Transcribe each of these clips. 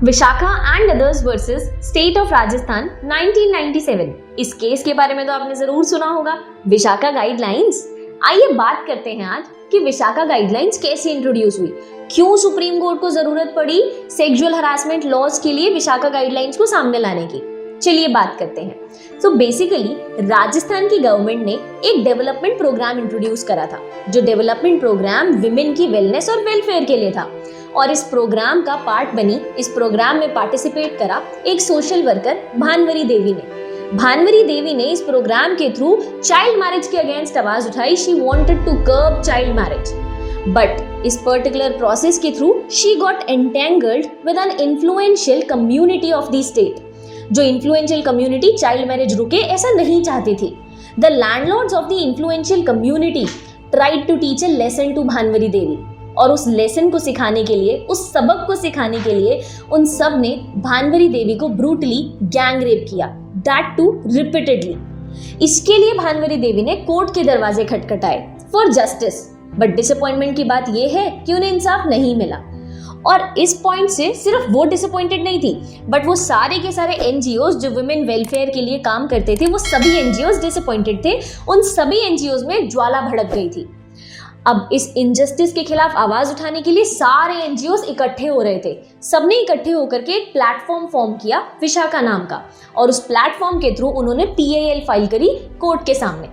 Vishakha and others versus state of Rajasthan 1997। इस case के बारे में तो आपने जरूर सुना होगा, विशाखा गाइडलाइंस। आइए बात करते हैं आज कि विशाखा गाइडलाइंस कैसे इंट्रोड्यूस हुई, क्यों सुप्रीम कोर्ट को जरूरत पड़ी सेक्सुअल हरासमेंट लॉज के लिए विशाखा गाइडलाइंस को सामने लाने की। चलिए बात करते हैं। तो बेसिकली राजस्थान की गवर्नमेंट ने एक डेवलपमेंट प्रोग्राम इंट्रोड्यूस करा था, जो डेवलपमेंट प्रोग्राम विमेन की वेलनेस और वेलफेयर के लिए था। और इस प्रोग्राम का पार्ट बनी, इस प्रोग्राम में पार्टिसिपेट करा एक सोशल वर्कर भानवरी देवी ने। भानवरी देवी ने इस प्रोग्राम के थ्रू चाइल्ड मैरिज के अगेंस्ट आवाज उठाई। She wanted to curb child marriage, but इस पर्टिकुलर प्रोसेस के through she got entangled with an influential community of the state. जो इन्फ्लुएंशियल कम्युनिटी चाइल्ड मैरिज रुके ऐसा नहीं चाहती थी। The landlords of the influential community tried to teach a lesson to Bhanwari Devi, और उस लेसन को सिखाने के लिए, उस सबक को सिखाने के लिए उन सब ने भानवरी देवी को ब्रूटली गैंग रेप किया, दैट टू रिपीटेडली। इसके लिए भानवरी देवी ने कोर्ट के दरवाजे खटखटाए फॉर जस्टिस, बट डिसअपॉइंटमेंट की बात यह है कि उन्हें इंसाफ नहीं मिला। और इस पॉइंट से सिर्फ वो डिसअपॉइंटेड नहीं थी, बट वो सारे के सारे एनजीओज जो वुमेन वेलफेयर के लिए काम करते थे, वो सभी एनजीओज डिसअपॉइंटेड थे। उन सभी एनजीओज में ज्वाला भड़क गई थी। अब इस इनजस्टिस के खिलाफ आवाज उठाने के लिए सारे एनजीओज इकट्ठे हो रहे थे। सबने इकट्ठे होकर के एक प्लेटफॉर्म फॉर्म किया विशाखा नाम का, और उस प्लेटफॉर्म के थ्रू उन्होंने पीआईएल फाइल करी कोर्ट के सामने।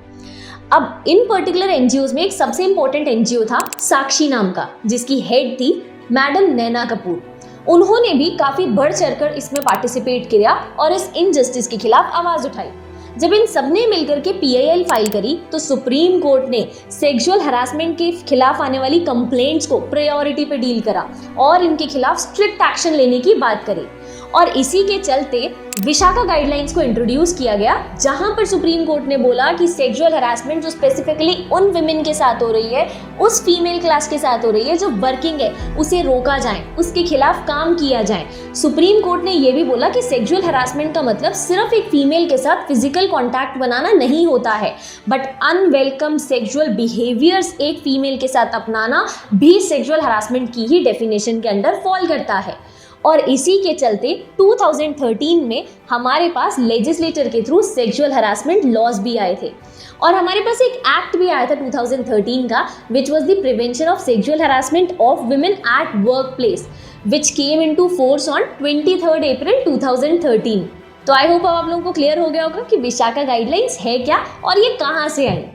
अब इन पर्टिकुलर एनजीओज में एक सबसे इंपॉर्टेंट एनजीओ था साक्षी नाम का, जिसकी हेड थी मैडम नैना कपूर। उन्होंने भी काफी बढ़ चढ़कर इसमें पार्टिसिपेट किया और इस इनजस्टिस के खिलाफ आवाज उठाई। जब इन सबने मिलकर के पीआईएल फाइल करी तो सुप्रीम कोर्ट ने सेक्सुअल हरासमेंट के खिलाफ आने वाली कंप्लेंट्स को प्रायोरिटी पे डील करा और इनके खिलाफ स्ट्रिक्ट एक्शन लेने की बात करी। और इसी के चलते विशाखा गाइडलाइंस को इंट्रोड्यूस किया गया, जहां पर सुप्रीम कोर्ट ने बोला कि सेक्सुअल हरासमेंट जो स्पेसिफिकली उन विमेन के साथ हो रही है, उस फीमेल क्लास के साथ हो रही है जो वर्किंग है, उसे रोका जाए, उसके खिलाफ काम किया जाए। सुप्रीम कोर्ट ने यह भी बोला कि सेक्सुअल हरासमेंट का मतलब सिर्फ एक फीमेल के साथ फिजिकल कॉन्टैक्ट बनाना नहीं होता है, बट अनवेलकम सेक्सुअल बिहेवियर्स एक फीमेल के साथ अपनाना भी सेक्सुअल हरासमेंट की ही डेफिनेशन के अंडर फॉल करता है। और इसी के चलते 2013 में हमारे पास लेजिस्लेटर के थ्रू सेक्सुअल हरासमेंट लॉज भी आए थे, और हमारे पास एक एक्ट भी आया था 2013 का, which was the prevention of sexual harassment of women at work place, which came into force on 23 अप्रैल 2013। तो आई होप अब आप लोगों को क्लियर हो गया होगा कि विशाखा गाइडलाइंस है क्या और ये कहाँ से आई।